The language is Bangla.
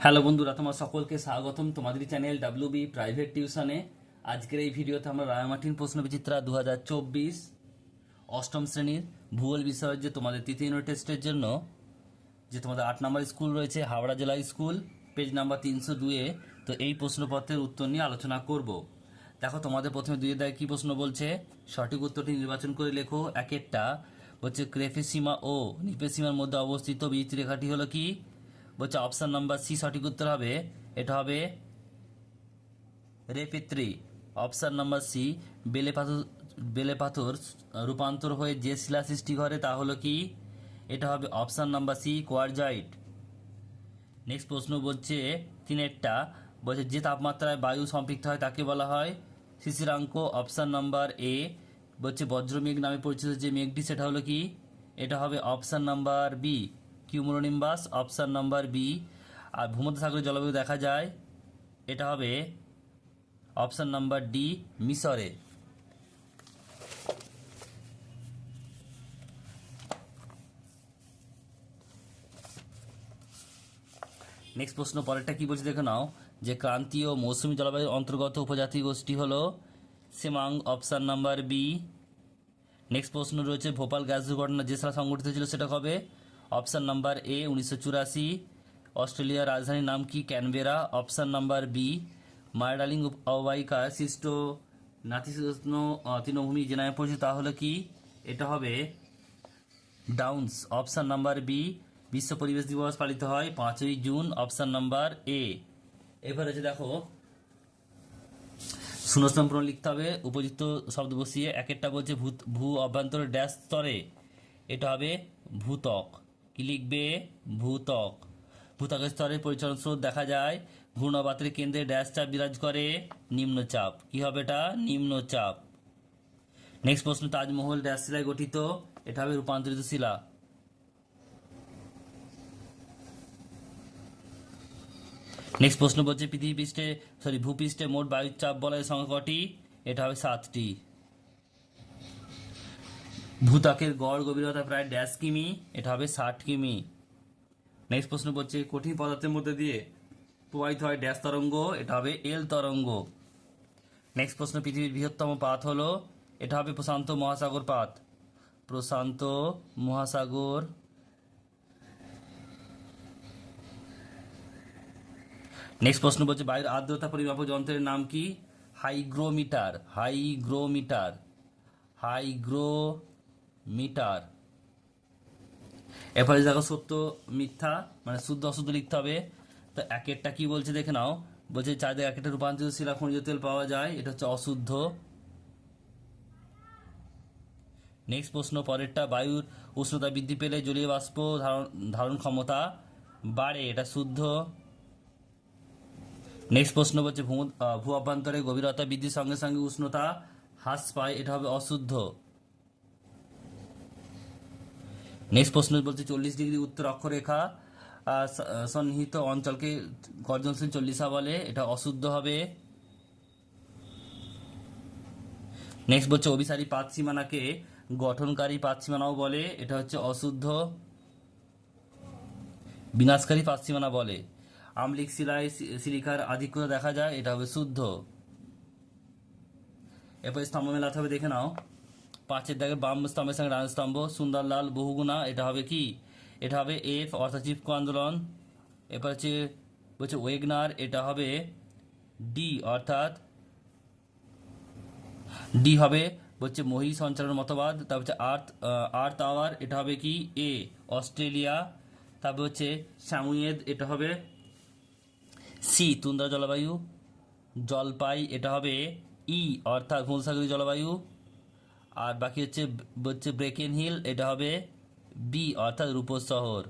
হ্যালো বন্ধুরা, তোমার সকলকে স্বাগতম তোমাদের চ্যানেল ডাব্লিউবি প্রাইভেট টিউশনে। আজকের এই ভিডিওতে আমরা রায়মার্টিন প্রশ্নবিচিত্রা 2024 অষ্টম শ্রেণীর ভূগোল বিষয়ের যে তোমাদের তৃতীয় ইউনিট টেস্টের জন্য যে তোমাদের 8 নম্বর স্কুল রয়েছে হাওড়া জেলা স্কুল, পেজ নাম্বার 302-এ তো এই প্রশ্নপত্রের উত্তর নিয়ে আলোচনা করব। দেখো, তোমাদের প্রথমে দুই দায় কি প্রশ্ন বলছে, সঠিক উত্তরটি নির্বাচন করে লেখো। একেরটা বলছে ক্রেফের সীমা ও নিপের সীমার মধ্যে অবস্থিত বিচিত্র রেখাটি হলো কি, বলছে অপশান নাম্বার সি সঠিক উত্তর হবে। এটা হবে রেপেত্রি। অপশান নাম্বার সি বেলে পাথর রূপান্তর হয়ে যে শিলা সৃষ্টি করে তা হলো কি, এটা হবে option number C quartzite. Next প্রশ্ন বলছে তিনেরটা বলছে যে তাপমাত্রায় বায়ু সম্পৃক্ত হয় তাকে বলা হয় শিশিরাঙ্ক। অপশান নাম্বার এ বলছে বজ্রমেঘ নামে পরিচিত যে মেঘটি সেটা হলো কি, এটা হবে option number B cumulonimbus. Option number B. আর ভূমধ্যসাগরের জলবায়ু দেখা যায়, এটা হবে অপশান নাম্বার ডি মিশরে। নেক্সট প্রশ্ন পরেরটা কি বলছে দেখে নাও, যে ক্রান্তীয় মৌসুমী জলবায়ুর অন্তর্গত উপজাতি গোষ্ঠী হলো Semang. Option number B. Next প্রশ্ন রয়েছে ভোপাল গ্যাস দুর্ঘটনা যে সালে সংঘটিত ছিল সেটা হবে অপশান নাম্বার এ 1984। অস্ট্রেলিয়ার রাজধানীর নাম কি, Canberra. Option number B. Murray Darling অববাহিকার সৃষ্ট নাতিশীতোষ্ণ তৃণভূমি যে নামে পরিচিত তা হলো কি, এটা হবে ডাউন্স। Option number B. বিশ্ব পরিবেশ দিবস পালিত হয় 5ই জুন। Option number A. এবার হচ্ছে দেখো শূন্যস্থান পূরণ লিখতে হবে উপযুক্ত শব্দ বসিয়ে। একেরটা বলছে ভূ অভ্যন্তরের ড্যাশ স্তরে, এটা হবে ভূত্বক। কি লিখবে, ভূত্বক। ভূত্বকের স্তরে পরিচালন স্রোত দেখা যায়। ঘূর্ণবাতের কেন্দ্রে ড্যাশ চাপ বিরাজ করে, নিম্নচাপ। কি হবে এটা, নিম্নচাপ। নেক্সট প্রশ্ন তাজমহল ড্যাশ শিলায় গঠিত, এটা হবে রূপান্তরিত শিলা। নেক্সট প্রশ্ন বলছে পৃথিবী পৃষ্ঠে ভূপৃষ্ঠে মোট বায়ুর চাপ বলয়ের সংখ্যা কটি, এটা হবে 7টি। ভূত্বকের গড় গভীরতা প্রায় ড্যাশ কিমি, এটা হবে 60 কিমি। নেক্সট প্রশ্ন বলছে কঠিন পদার্থের মধ্যে দিয়ে প্রবাহিত হয় ড্যাশ তরঙ্গ, এটা হবে এল তরঙ্গ। নেক্সট প্রশ্ন পৃথিবীর বৃহত্তম পাত হলো, এটা হবে প্রশান্ত মহাসাগর পাত। প্রশান্ত মহাসাগর। নেক্সট প্রশ্ন বলছে বায়ুর আর্দ্রতা পরিমাপক যন্ত্রের নাম কি, হাইগ্রোমিটার। হাইগ্রোমিটার। হাইগ্রোমিটার। এরপরে দেখো সত্য মিথ্যা মানে শুদ্ধ অশুদ্ধ লিখতে হবে। তো একেরটা কি বলছে দেখে নাও, বলছে চারদিকে একটা রূপান্তরিত শিলা খনিজ তেল পাওয়া যায়, এটা হচ্ছে অশুদ্ধ। নেক্সট প্রশ্ন পরেরটা বায়ুর উষ্ণতা বৃদ্ধি পেলে জলীয় বাষ্প ধারণ ক্ষমতা বাড়ে, এটা শুদ্ধ। নেক্সট প্রশ্ন বলছে ভূ অভ্যন্তরে গভীরতা বৃদ্ধির সঙ্গে সঙ্গে উষ্ণতা হ্রাস পায়, এটা হবে অশুদ্ধ। নেক্সট প্রশ্ন বলছে 40 ডিগ্রি উত্তর অক্ষরেখা সন্নিহিত অঞ্চলকে গর্জনশীল চল্লিশা বলে, এটা অশুদ্ধ হবে। নেক্সট বলছে অভিসারী পাত সীমানাকে গঠনকারী পাত সীমানাও বলে, এটা হচ্ছে অশুদ্ধ। বিনাশকারী পাত সীমানা বলে। আম্লিক শিলায় সিলিকার আধিক্যতা দেখা যায়, এটা হবে শুদ্ধ। এরপর স্তম্ভ মেলাতে হবে দেখে নাও। 5-এর দাগে বাম স্তম্ভের সঙ্গে ডান স্তম্ভ সুন্দরলাল বহুগুণা, এটা হবে কি, এটা হবে এফ অর্থাৎ চিপকো আন্দোলন। এরপর বলছে ওয়েগনার, এটা হবে ডি অর্থাৎ ডি হবে বলছে মহি সঞ্চালন মতবাদ। তারপর হচ্ছে আর্থ আওয়ার, এটা হবে কি এ অস্ট্রেলিয়া। তারপর হচ্ছে সামুয়েদ, এটা হবে সি তুন্দ্রা জলবায়ু। জলপাই, এটা হবে ই অর্থাৎ ভূমধ্যসাগরীয় জলবায়ু। আর বাকি হচ্ছে ব্রেকেন হিল, এটা হবে বি অর্থাৎ রূপস শহর।